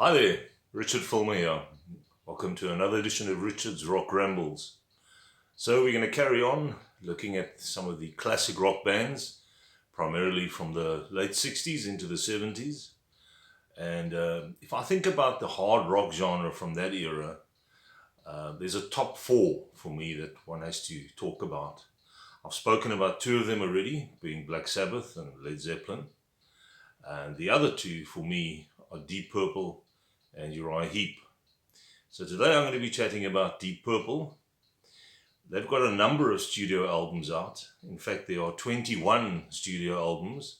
Hi there, Richard Fulmer here. Welcome to another edition of Richard's Rock Rambles. So we're going to carry on looking at some of the classic rock bands, primarily from the late 60s into the 70s. And if I think about the hard rock genre from that era, there's a top four for me that one has to talk about. I've spoken about two of them already, being Black Sabbath and Led Zeppelin. And the other two for me are Deep Purple and Uriah Heep. So today I'm going to be chatting about Deep Purple. They've got a number of studio albums out. In fact, there are 21 studio albums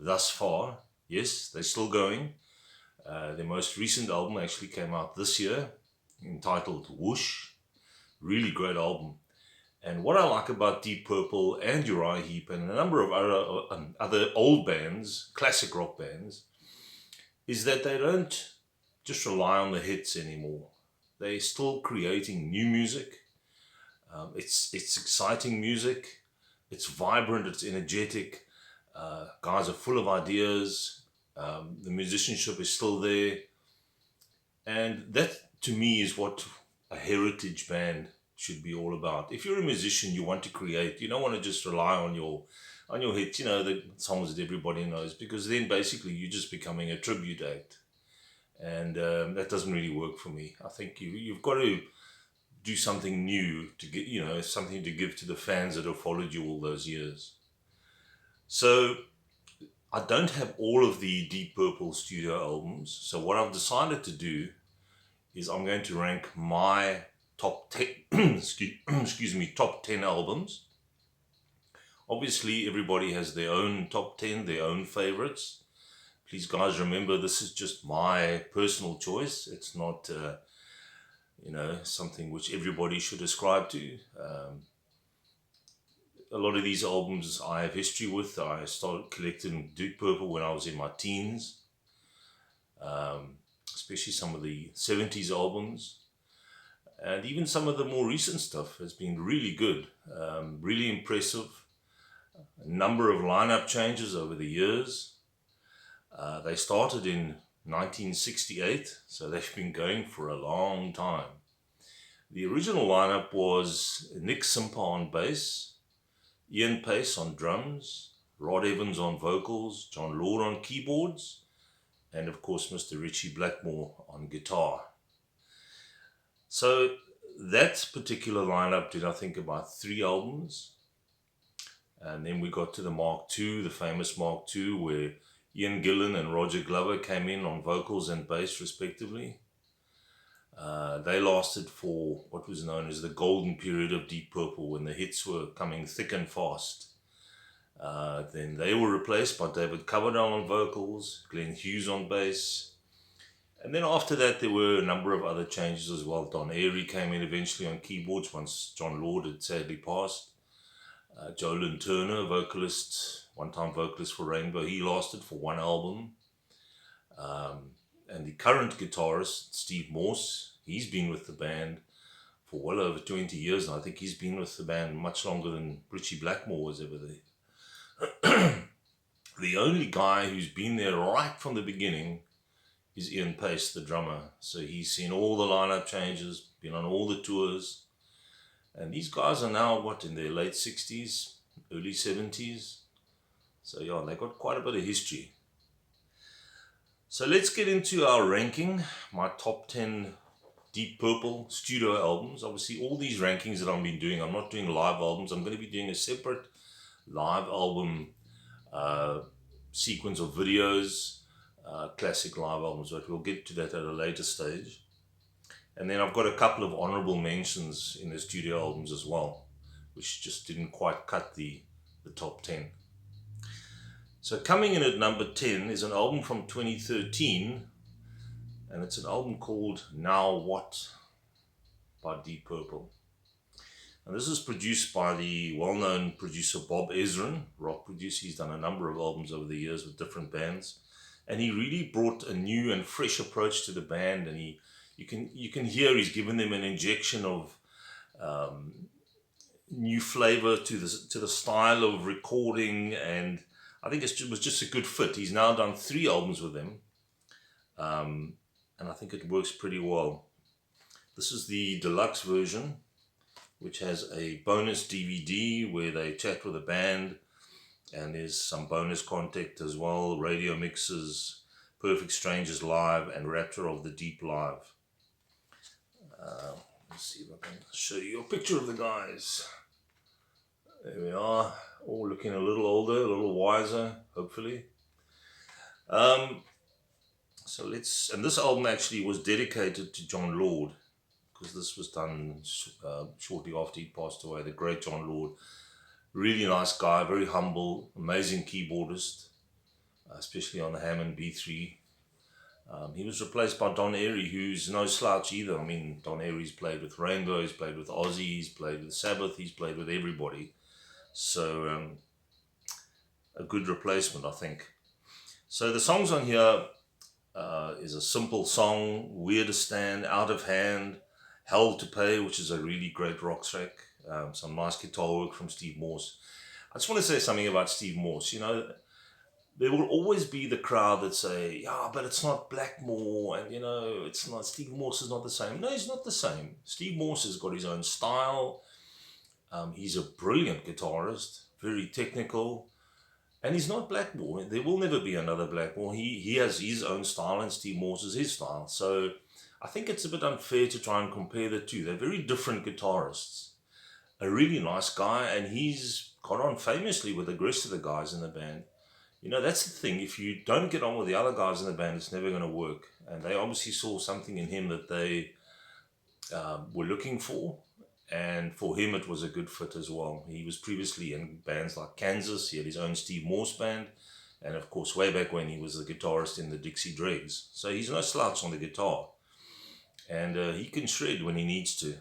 thus far. Yes, they're still going. Their most recent album actually came out this year, entitled Whoosh. Really great album. And what I like about Deep Purple and Uriah Heep and a number of other old bands, classic rock bands, is that they don't just rely on the hits anymore. They're still creating new music. It's exciting music. It's vibrant. It's energetic. Guys are full of ideas. The musicianship is still there. And that, to me, is what a heritage band should be all about. If you're a musician, you want to create. You don't want to just rely on your hits, the songs that everybody knows, because then basically you're just becoming a tribute act. And that doesn't really work for me. I think you've got to do something new to get, something to give to the fans that have followed you all those years. So I don't have all of the Deep Purple studio albums. So what I've decided to do is I'm going to rank my top 10, top 10 albums. Obviously, everybody has their own top 10, their own favorites. Please, guys, remember this is just my personal choice. It's not, something which everybody should ascribe to. A lot of these albums I have history with. I started collecting Deep Purple when I was in my teens, especially some of the 70s albums. And even some of the more recent stuff has been really good, really impressive. A number of lineup changes over the years. They started in 1968, so they've been going for a long time. The original lineup was Nick Simper on bass, Ian Pace on drums, Rod Evans on vocals, John Lord on keyboards, and of course Mr. Ritchie Blackmore on guitar. So that particular lineup did, I think, about 3 albums. And then we got to the Mark II, the famous Mark II, where Ian Gillan and Roger Glover came in on vocals and bass respectively. They lasted for what was known as the golden period of Deep Purple, when the hits were coming thick and fast. Then they were replaced by David Coverdale on vocals, Glenn Hughes on bass. And then after that, there were a number of other changes as well. Don Airey came in eventually on keyboards once John Lord had sadly passed. Joe Lynn Turner, vocalist, one-time vocalist for Rainbow, he lasted for 1 album. And the current guitarist, Steve Morse, he's been with the band for well over 20 years, and I think he's been with the band much longer than Ritchie Blackmore was ever there. The only guy who's been there right from the beginning is Ian Pace, the drummer. So he's seen all the lineup changes, been on all the tours. And these guys are now, in their late 60s, early 70s. So yeah, they've got quite a bit of history. So let's get into our ranking, my top 10 Deep Purple studio albums. Obviously, all these rankings that I've been doing, I'm not doing live albums. I'm going to be doing a separate live album sequence of videos, classic live albums, but we'll get to that at a later stage. And then I've got a couple of honorable mentions in the studio albums as well, which just didn't quite cut the top 10. So coming in at number 10 is an album from 2013, and it's an album called Now What by Deep Purple. And this is produced by the well-known producer Bob Ezrin, rock producer. He's done a number of albums over the years with different bands, and he really brought a new and fresh approach to the band, and you can hear he's given them an injection of new flavor to the style of recording, and I think it was just a good fit. He's now done 3 albums with them. and I think it works pretty well. This is the deluxe version, which has a bonus DVD where they chat with the band, and there's some bonus content as well, radio mixes, Perfect Strangers live, and Rapture of the Deep live. Let's see if I can show you a picture of the guys. There we are, all looking a little older, a little wiser, hopefully. And this album actually was dedicated to John Lord, because this was done shortly after he passed away, the great John Lord. Really nice guy, very humble, amazing keyboardist, especially on the Hammond B3. He was replaced by Don Airey, who's no slouch either. I mean, Don Airey's played with Rainbow, he's played with Ozzy, he's played with Sabbath, he's played with everybody. So, a good replacement, I think. So the songs on here is a simple song, Weirdistan, Out of Hand, Hell to Pay, which is a really great rock track. Some nice guitar work from Steve Morse. I just want to say something about Steve Morse. You know, there will always be the crowd that say, yeah, but it's not Blackmore, and you know, it's not, Steve Morse is not the same. No, he's not the same. Steve Morse has got his own style. He's a brilliant guitarist, very technical, and he's not Blackmore. There will never be another Blackmore. He has his own style, and Steve Morse is his style. So I think it's a bit unfair to try and compare the two. They're very different guitarists. A really nice guy, and he's got on famously with the rest of the guys in the band. You know, that's the thing. If you don't get on with the other guys in the band, it's never going to work. And they obviously saw something in him that they were looking for. And for him, it was a good fit as well. He was previously in bands like Kansas. He had his own Steve Morse band. And of course, way back when he was the guitarist in the Dixie Dregs. So he's no slouch on the guitar. And he can shred when he needs to.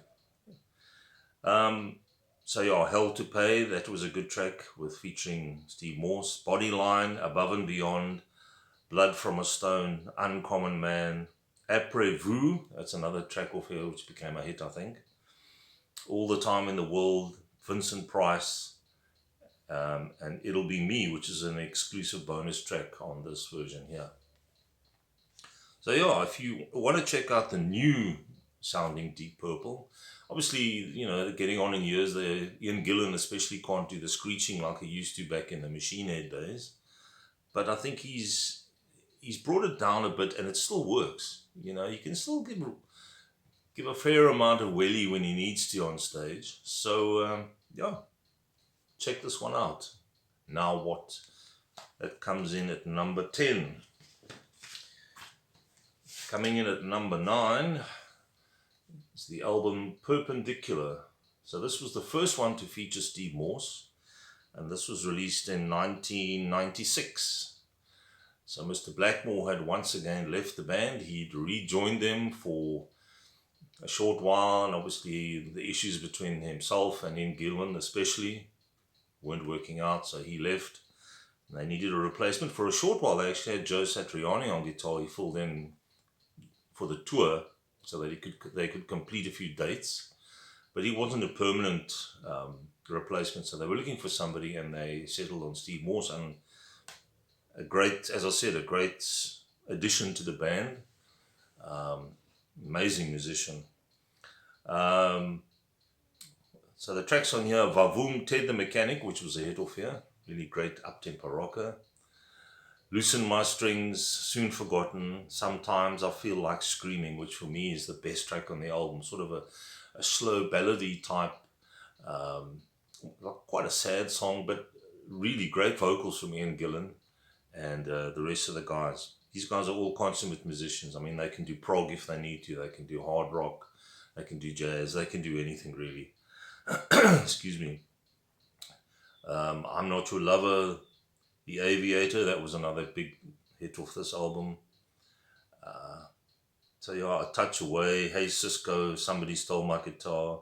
So yeah, Hell to Pay, that was a good track with featuring Steve Morse. Bodyline, Above and Beyond, Blood from a Stone, Uncommon Man, Après Vous, that's another track off here which became a hit, I think. All the Time in the World, Vincent Price, and It'll Be Me, which is an exclusive bonus track on this version here. So yeah, if you want to check out the new sounding Deep Purple, obviously, you know, getting on in years, Ian Gillan especially can't do the screeching like he used to back in the Machine Head days. But I think he's brought it down a bit, and it still works. You know, you can still give a fair amount of welly when he needs to on stage. So, yeah, check this one out. Now What? That comes in at number 10. Coming in at number 9... it's the album Perpendicular. So this was the first one to feature Steve Morse, and this was released in 1996. So Mr. Blackmore had once again left the band. He'd rejoined them for a short while, and obviously the issues between himself and Ian Gillan especially weren't working out, so he left. And they needed a replacement. For a short while they actually had Joe Satriani on guitar. He filled in for the tour, so that they could complete a few dates. But he wasn't a permanent replacement, so they were looking for somebody, and they settled on Steve Morse, and a great, as I said, a great addition to the band. Amazing musician. So the tracks on here, Vavoom, Ted the Mechanic, which was a hit off here, really great up-tempo rocker. Loosen My Strings, Soon Forgotten, Sometimes I Feel Like Screaming, which for me is the best track on the album. Sort of a slow ballady type, quite a sad song, but really great vocals from Ian Gillan and the rest of the guys. These guys are all consummate musicians. I mean, they can do prog if they need to, they can do hard rock, they can do jazz, they can do anything really. Excuse me. I'm Not Your Lover, The Aviator, that was another big hit off this album. So yeah, A Touch Away, Hey Cisco, Somebody Stole My Guitar,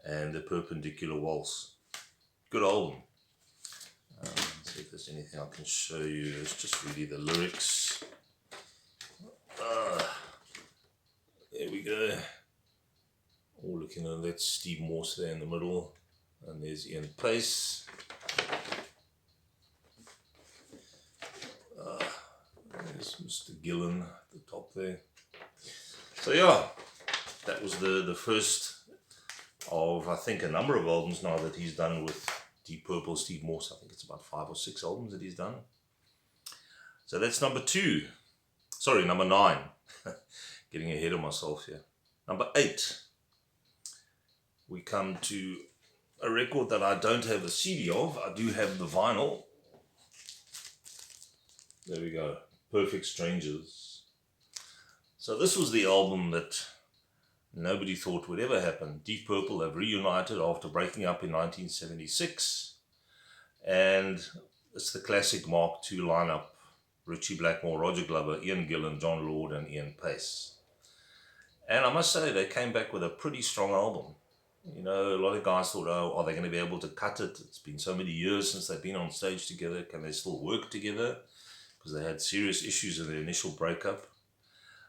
and The Perpendicular Waltz. Good album. Let's see if there's anything I can show you. It's just really the lyrics. There we go. All looking at that, Steve Morse there in the middle, and there's Ian Pace. There's Mr. Gillan at the top there. So yeah, that was the first of, I think, a number of albums now that he's done with Deep Purple, Steve Morse. I think it's about 5 or 6 albums that he's done. So that's number 2. Sorry, number 9. Getting ahead of myself here. Number 8. We come to a record that I don't have a CD of. I do have the vinyl. There we go. Perfect Strangers. So this was the album that nobody thought would ever happen. Deep Purple have reunited after breaking up in 1976. And it's the classic Mark II lineup. Ritchie Blackmore, Roger Glover, Ian Gillan, John Lord and Ian Pace. And I must say they came back with a pretty strong album. You know, a lot of guys thought, oh, are they going to be able to cut it? It's been so many years since they've been on stage together. Can they still work together? Because they had serious issues in their initial breakup.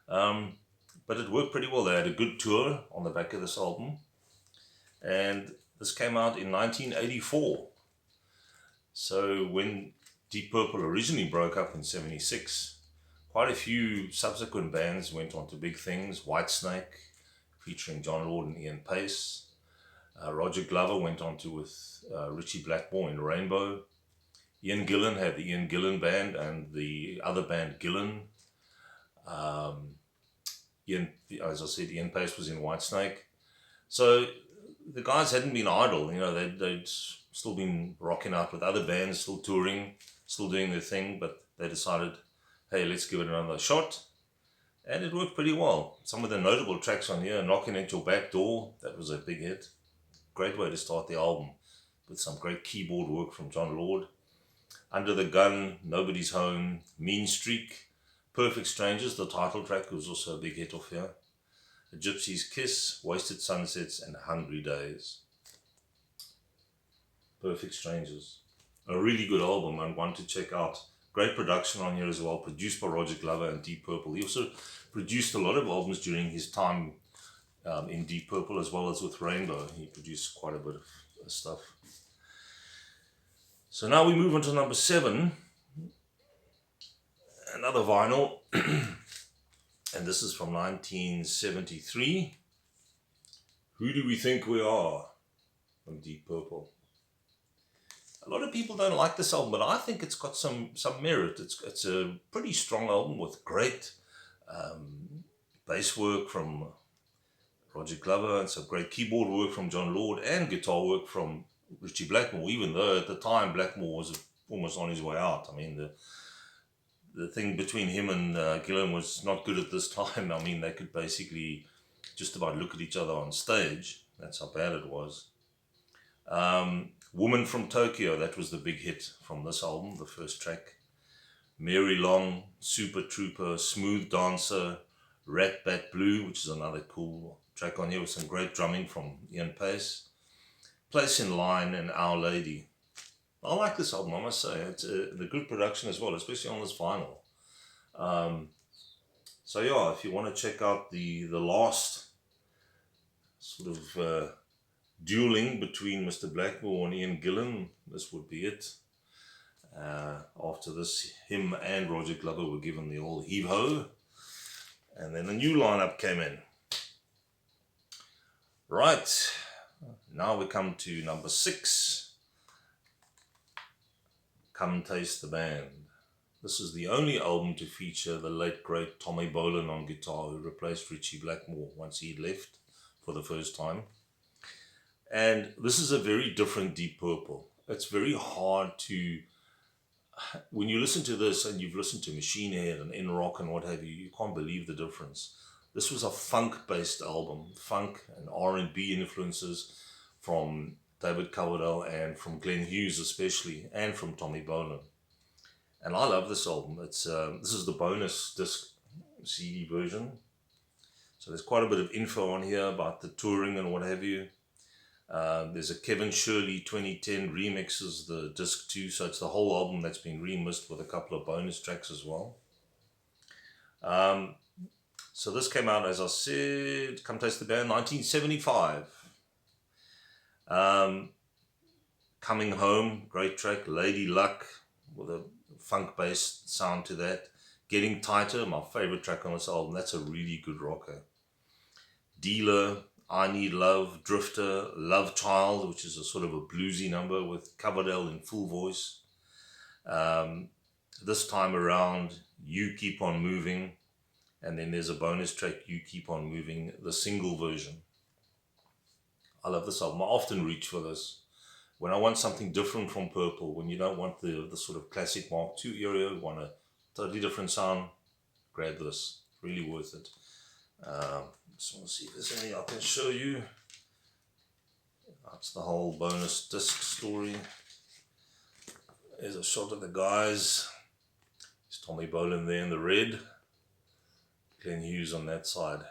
But it worked pretty well. They had a good tour on the back of this album. And this came out in 1984. So when Deep Purple originally broke up in 76, quite a few subsequent bands went on to big things. Whitesnake, featuring John Lord and Ian Pace. Roger Glover went on to with Ritchie Blackmore in Rainbow. Ian Gillan had the Ian Gillan Band and the other band Gillan. Ian, as I said, Ian Pace was in Whitesnake. So the guys hadn't been idle. You know, they'd still been rocking out with other bands, still touring, still doing their thing, but they decided, hey, let's give it another shot. And it worked pretty well. Some of the notable tracks on here, Knocking at Your Back Door, that was a big hit. Great way to start the album, with some great keyboard work from John Lord. Under the Gun, Nobody's Home, Mean Streak, Perfect Strangers, the title track, was also a big hit off here. A Gypsy's Kiss, Wasted Sunsets and Hungry Days. Perfect Strangers. A really good album and one to check out. Great production on here as well, produced by Roger Glover and Deep Purple. He also produced a lot of albums during his time in Deep Purple, as well as with Rainbow. He produced quite a bit of stuff. So now we move on to number 7. Another vinyl. And this is from 1973. Who Do We Think We Are? From Deep Purple. A lot of people don't like this album, but I think it's got some merit. It's a pretty strong album with great bass work from Roger Glover and some great keyboard work from John Lord and guitar work from Ritchie Blackmore, even though at the time Blackmore was almost on his way out. I mean, the thing between him and Gillan was not good at this time. I mean, they could basically just about look at each other on stage. That's how bad it was. Woman from Tokyo, that was the big hit from this album, the first track. Mary Long, Super Trooper, Smooth Dancer, Rat Bat Blue, which is another cool track on here with some great drumming from Ian Pace. Place in Line and Our Lady. I like this album, I must say. It's the good production as well, especially on this vinyl. So yeah, if you want to check out the last sort of dueling between Mr. Blackmore and Ian Gillan, this would be it. After this, him and Roger Glover were given the old heave-ho. And then a new lineup came in. Right, now we come to number 6. Come Taste the Band. This is the only album to feature the late great Tommy Bolin on guitar, who replaced Ritchie Blackmore once he'd left for the first time. And this is a very different Deep Purple. It's very hard to, when you listen to this and you've listened to Machine Head and In Rock and what have you, you can't believe the difference. This was a funk-based album, funk and R&B influences from David Coverdale and from Glenn Hughes especially, and from Tommy Bolin. And I love this album. It's this is the bonus disc CD version. So there's quite a bit of info on here about the touring and what have you. There's a Kevin Shirley 2010 remixes the disc 2, so it's the whole album that's been remixed with a couple of bonus tracks as well. So this came out, as I said, Come Taste the Band, 1975. Coming Home, great track. Lady Luck, with a funk-based sound to that. Getting Tighter, my favorite track on this album. That's a really good rocker. Dealer, I Need Love, Drifter, Love Child, which is a sort of a bluesy number with Coverdale in full voice. This time around, You Keep On Moving, and then there's a bonus track, You Keep On Moving, the single version. I love this album. I often reach for this. When I want something different from Purple, when you don't want the sort of classic Mark II era, you want a totally different sound, grab this. Really worth it. Just want to see if there's anything I can show you. That's the whole bonus disc story. There's a shot of the guys. There's Tommy Bolin there in the red. Glenn Hughes on that side.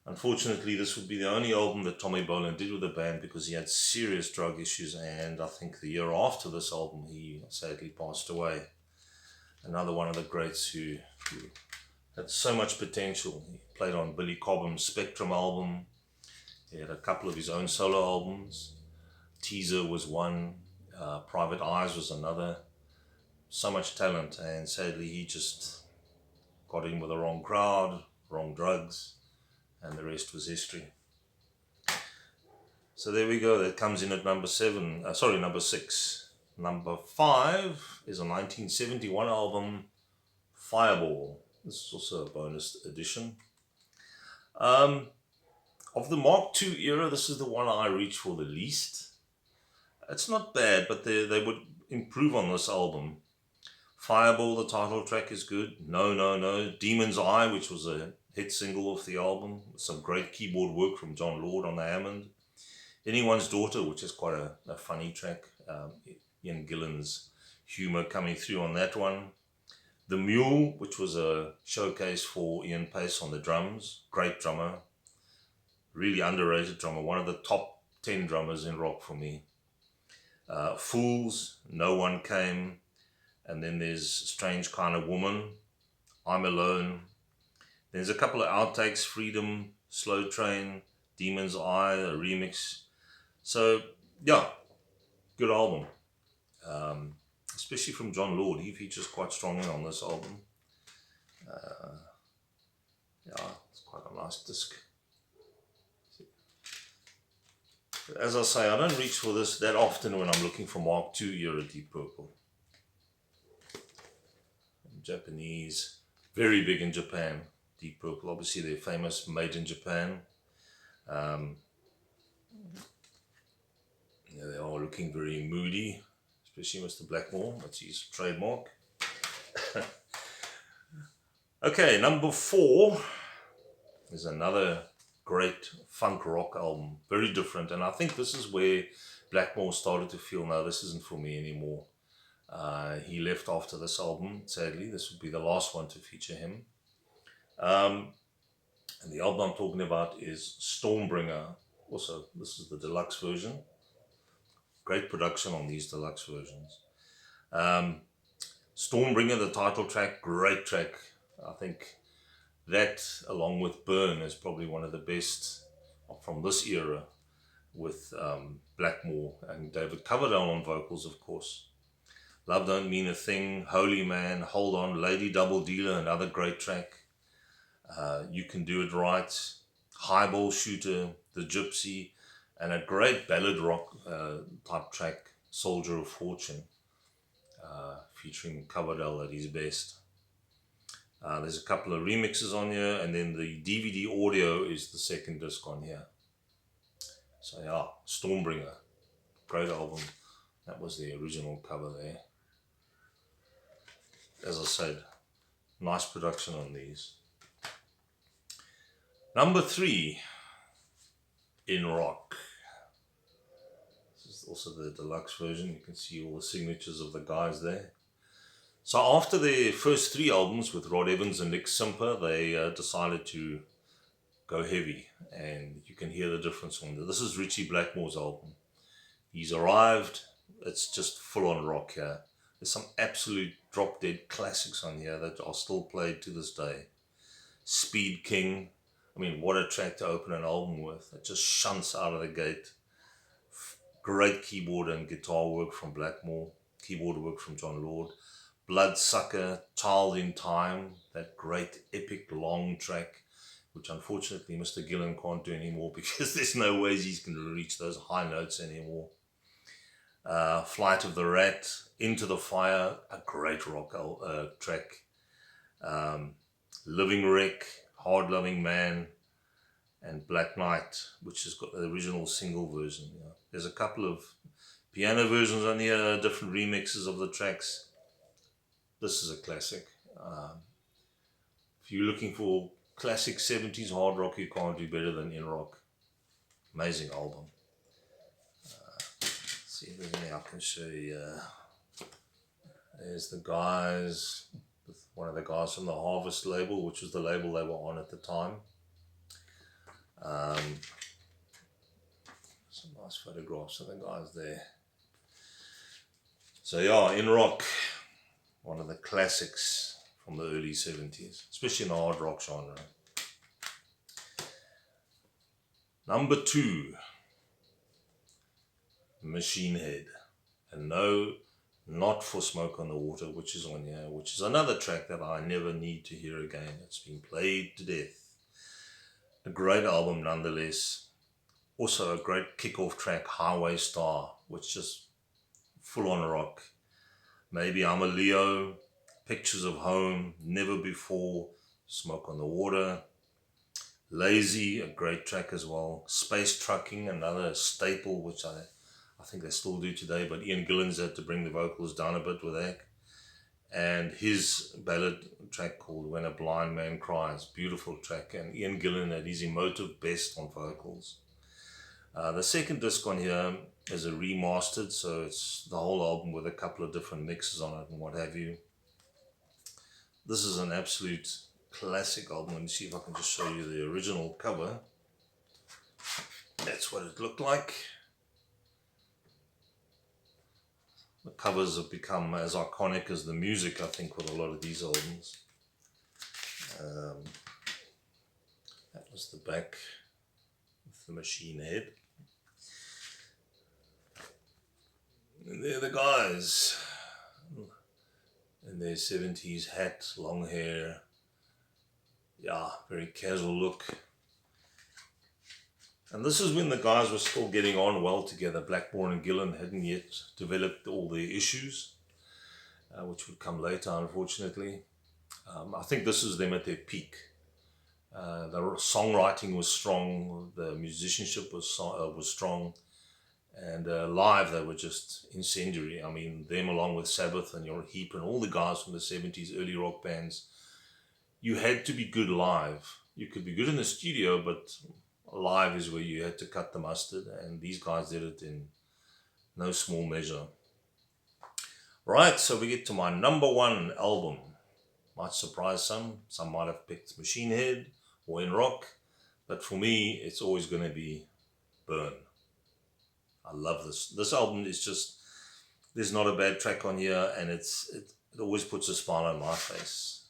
Unfortunately, this would be the only album that Tommy Bolin did with the band because he had serious drug issues, and I think the year after this album he sadly passed away. Another one of the greats who had so much potential. He played on Billy Cobham's Spectrum album. He had a couple of his own solo albums. Teaser was one. Private Eyes was another. So much talent, and sadly he just got in with the wrong crowd, wrong drugs, and the rest was history. So there we go. That comes in at number 6. Number 5 is a 1971 album, Fireball. This is also a bonus edition. Of the Mark II era, this is the one I reach for the least. It's not bad, but they would improve on this album. Fireball, the title track, is good. No, No, No. Demon's Eye, which was a hit single off the album. Some great keyboard work from John Lord on the Hammond. Anyone's Daughter, which is quite a funny track. Ian Gillan's humour coming through on that one. The Mule, which was a showcase for Ian Pace on the drums. Great drummer. Really underrated drummer. One of the top 10 drummers in rock for me. Fools, No One Came. And then there's Strange Kind of Woman. I'm Alone. There's a couple of outtakes. Freedom, Slow Train, Demon's Eye, a remix. So, yeah, good album. Especially from John Lord. He features quite strongly on this album. Yeah, it's quite a nice disc. As I say, I don't reach for this that often when I'm looking for Mark II era Deep Purple. Japanese, very big in Japan. Deep Purple, obviously they're famous, made in Japan. Yeah, they are looking very moody, especially Mr. Blackmore. That's his trademark. Okay, number 4 is another great funk rock album, very different, and I think this is where Blackmore started to feel, no, this isn't for me anymore. He left after this album, sadly. This would be the last one to feature him. And the album I'm talking about is Stormbringer. Also, this is the deluxe version. Great production on these deluxe versions. Stormbringer, the title track, great track. I think that, along with Burn, is probably one of the best from this era, with Blackmore and David Coverdale on vocals, of course. Love Don't Mean a Thing, Holy Man, Hold On, Lady Double Dealer, another great track. You Can Do It Right, Highball Shooter, The Gypsy, and a great ballad rock type track, Soldier of Fortune, featuring Coverdale at his best. There's a couple of remixes on here, and then the DVD audio is the second disc on here. So yeah, Stormbringer, great album. That was the original cover there. As I said, nice production on these. Number 3 in rock. This is also the deluxe version. You can see all the signatures of the guys there. So after their first 3 albums with Rod Evans and Nick Simper, they decided to go heavy, and you can hear the difference on this. This is Richie Blackmore's album. He's arrived. It's just full on rock here. There's some absolute drop dead classics on here that are still played to this day. Speed King. I mean, what a track to open an album with. It just shunts out of the gate. Great keyboard and guitar work from Blackmore. Keyboard work from John Lord. Bloodsucker, Child in Time. That great epic long track. which unfortunately Mr. Gillan can't do anymore because there's no ways he's going to reach those high notes anymore. Flight of the Rat, Into the Fire, a great rock track. Living Wreck, Hard Loving Man, and Black Knight, which has got the original single version. Yeah. There's a couple of piano versions on here, different remixes of the tracks. This is a classic. If you're looking for classic 70s hard rock, you can't do better than In Rock. Amazing album. Let's see if there's anything I can show you. There's the guys, one of the guys from the Harvest label, which was the label they were on at the time. Some nice photographs of the guys there. So yeah, In Rock, one of the classics from the early 70s, especially in the hard rock genre. Number 2, Machine Head. And no, not for Smoke on the Water, which is on here, which is another track that I never need to hear again. It's been played to death. A great album nonetheless. Also a great kick-off track, Highway Star, which is full on rock. Maybe I'm a Leo, Pictures of Home, Never Before, Smoke on the Water. Lazy, a great track as well. Space Trucking, another staple, which I think they still do today, but Ian Gillan's had to bring the vocals down a bit with that. And his ballad track called When a Blind Man Cries, beautiful track, and Ian Gillan at his emotive best on vocals. The second disc on here is a remastered, so it's the whole album with a couple of different mixes on it and what have you. This is an absolute classic album. Let me see if I can just show you the original cover. That's what it looked like. The covers have become as iconic as the music, I think, with a lot of these albums. That was the back with the Machine Head. And there are the guys in their 70s hat, long hair. Yeah, very casual look. And this is when the guys were still getting on well together. Blackmore and Gillan hadn't yet developed all their issues, which would come later, unfortunately. I think this is them at their peak. The songwriting was strong, the musicianship was strong, and live they were just incendiary. I mean, them along with Sabbath and Your Heap and all the guys from the 70s early rock bands, you had to be good live. You could be good in the studio, but live is where you had to cut the mustard, and these guys did it in no small measure. Right, so we get to my number 1 album. Might surprise some might have picked Machine Head or In Rock, but for me it's always going to be Burn. I love this album. Is just, there's not a bad track on here, and it always puts a smile on my face.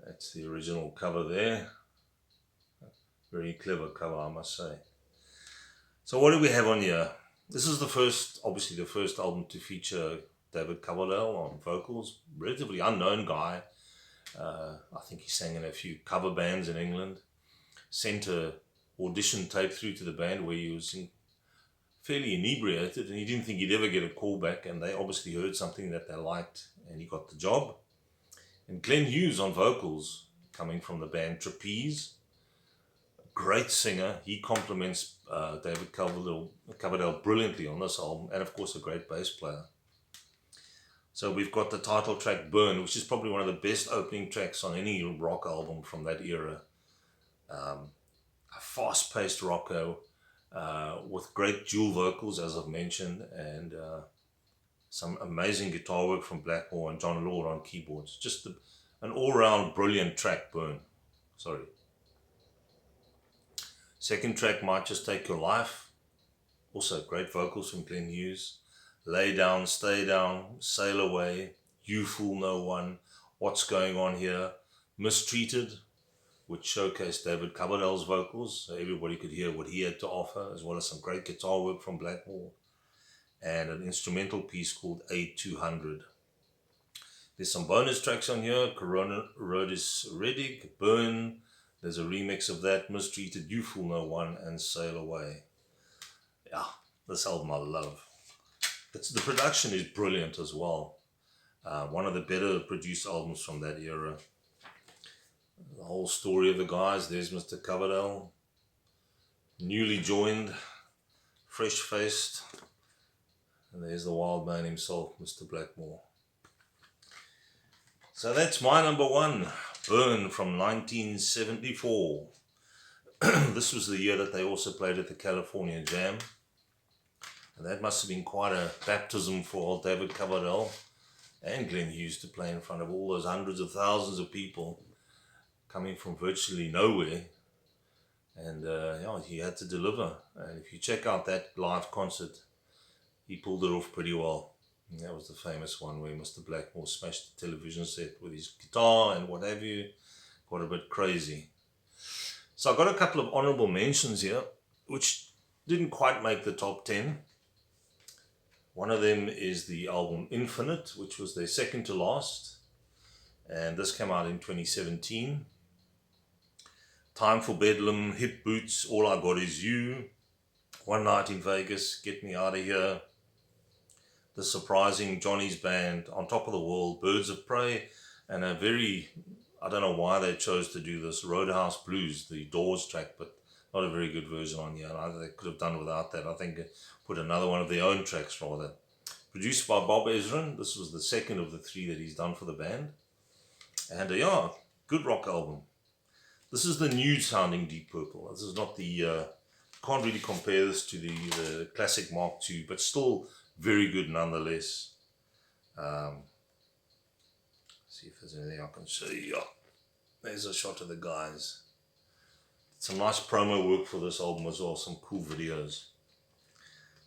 That's the original cover there. Very clever cover, I must say. So what do we have on here? This is obviously the first album to feature David Coverdale on vocals. Relatively unknown guy. I think he sang in a few cover bands in England. Sent a audition tape through to the band where he was fairly inebriated, and he didn't think he'd ever get a call back, and they obviously heard something that they liked, and he got the job. And Glenn Hughes on vocals, coming from the band Trapeze. Great singer. He complements David Coverdale brilliantly on this album, and of course a great bass player. So we've got the title track Burn, which is probably one of the best opening tracks on any rock album from that era. A fast-paced rocker with great dual vocals, as I've mentioned, and some amazing guitar work from Blackmore and John Lord on keyboards. Just an all-round brilliant track, Burn. Sorry. Second track, Might Just Take Your Life. Also great vocals from Glenn Hughes. Lay Down, Stay Down, Sail Away, You Fool No One, What's Going On Here, Mistreated, which showcased David Coverdale's vocals, so everybody could hear what he had to offer, as well as some great guitar work from Blackmore, and an instrumental piece called A200. There's some bonus tracks on here, Corona Rodis Redig, Burn, There's a remix of that, Mistreated, You Fool No One, and Sail Away. Yeah, this album I love. The production is brilliant as well. One of the better produced albums from that era. The whole story of the guys. There's Mr. Coverdale, newly joined, fresh-faced. And there's the wild man himself, Mr. Blackmore. So that's my number one, Burn from 1974. This was the year that they also played at the California Jam. And that must have been quite a baptism for old David Coverdale and Glenn Hughes to play in front of all those hundreds of thousands of people coming from virtually nowhere. And yeah, he had to deliver. And if you check out that live concert, he pulled it off pretty well. And that was the famous one where Mr. Blackmore smashed the television set with his guitar and what have you. Got a bit crazy. So I got a couple of honorable mentions here, which didn't quite make the top 10. One of them is the album Infinite, which was their second to last. And this came out in 2017. Time for Bedlam, Hip Boots, All I Got Is You, One Night in Vegas, Get Me Out of Here, The Surprising, Johnny's Band, On Top of the World, Birds of Prey, and a very, I don't know why they chose to do this, Roadhouse Blues, the Doors track, but not a very good version on here. They could have done without that. I think put another one of their own tracks rather. Produced by Bob Ezrin. This was the second of the three that he's done for the band. And yeah, good rock album. This is the new sounding Deep Purple. This is not the, can't really compare this to the classic Mark II, but still very good nonetheless. See if there's anything I can show you. Yeah, there's a shot of the guys. Some nice promo work for this album as well, some cool videos.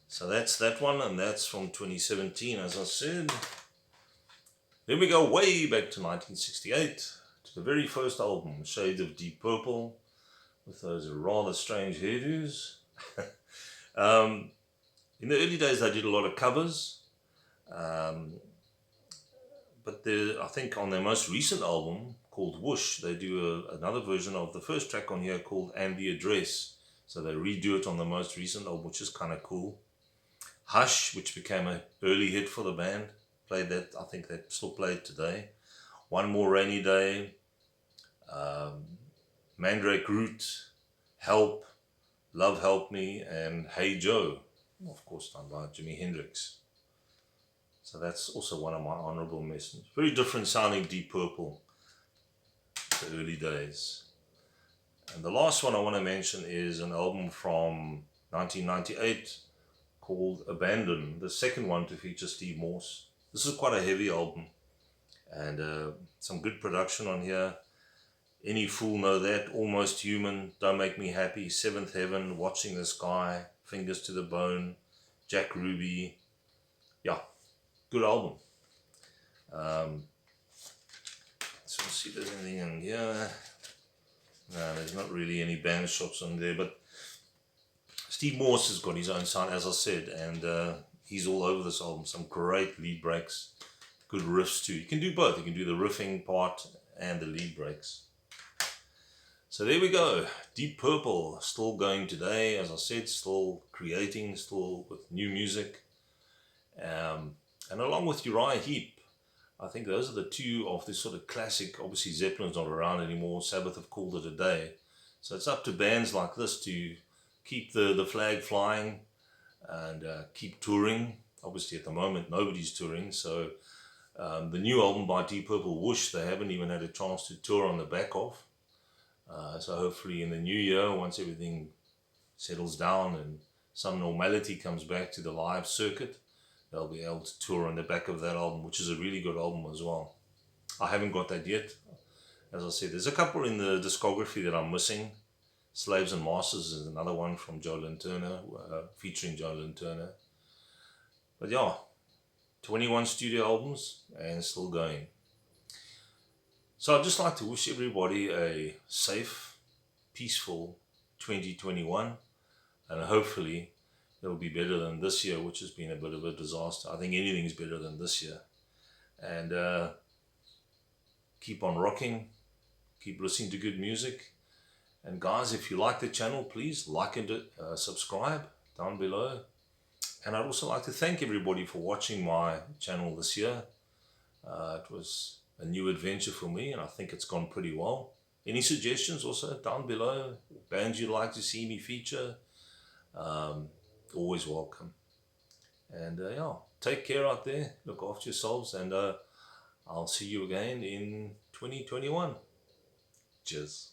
So that's that one, and that's from 2017, as I said. Then we go way back to 1968. The very first album, Shades of Deep Purple, with those rather strange hairdos. In the early days, they did a lot of covers, but I think on their most recent album, called Whoosh, they do another version of the first track on here called And the Address. So they redo it on the most recent album, which is kind of cool. Hush, which became an early hit for the band, played that, I think they still play it today. One More Rainy Day, Mandrake Root, Help, Love Help Me, and Hey Joe, of course done by Jimi Hendrix. So that's also one of my honorable mentions. Very different sounding Deep Purple, the early days. And the last one I want to mention is an album from 1998 called Abandon, the second one to feature Steve Morse. This is quite a heavy album, and some good production on here. Any Fool Know That, Almost Human, Don't Make Me Happy, Seventh Heaven, Watching the Sky, Fingers to the Bone, Jack Ruby. Yeah, good album. Let's see if there's anything in here. No, there's not really any band shots on there, but Steve Morse has got his own sound, as I said, and he's all over this album. Some great lead breaks, good riffs too. You can do both. You can do the riffing part and the lead breaks. So there we go. Deep Purple, still going today, as I said, still creating, still with new music. And along with Uriah Heep, I think those are the two of this sort of classic. Obviously Zeppelin's not around anymore, Sabbath have called it a day. So it's up to bands like this to keep the flag flying and keep touring. Obviously at the moment nobody's touring, so the new album by Deep Purple, Whoosh, they haven't even had a chance to tour on the back of. So hopefully in the new year, once everything settles down and some normality comes back to the live circuit, they'll be able to tour on the back of that album, which is a really good album as well. I haven't got that yet. As I said, there's a couple in the discography that I'm missing. Slaves and Masters is another one from Joe Lynn Turner, featuring Joe Lynn Turner. But yeah, 21 studio albums and still going. So I'd just like to wish everybody a safe, peaceful 2021, and hopefully it'll be better than this year, which has been a bit of a disaster. I think anything's better than this year. And keep on rocking, keep listening to good music, And guys, if you like the channel, please like and subscribe down below. And I'd also like to thank everybody for watching my channel this year. It was a new adventure for me, and I think it's gone pretty well. Any suggestions also down below? Bands you'd like to see me feature? Always welcome. And yeah, take care out there. Look after yourselves, and I'll see you again in 2021. Cheers.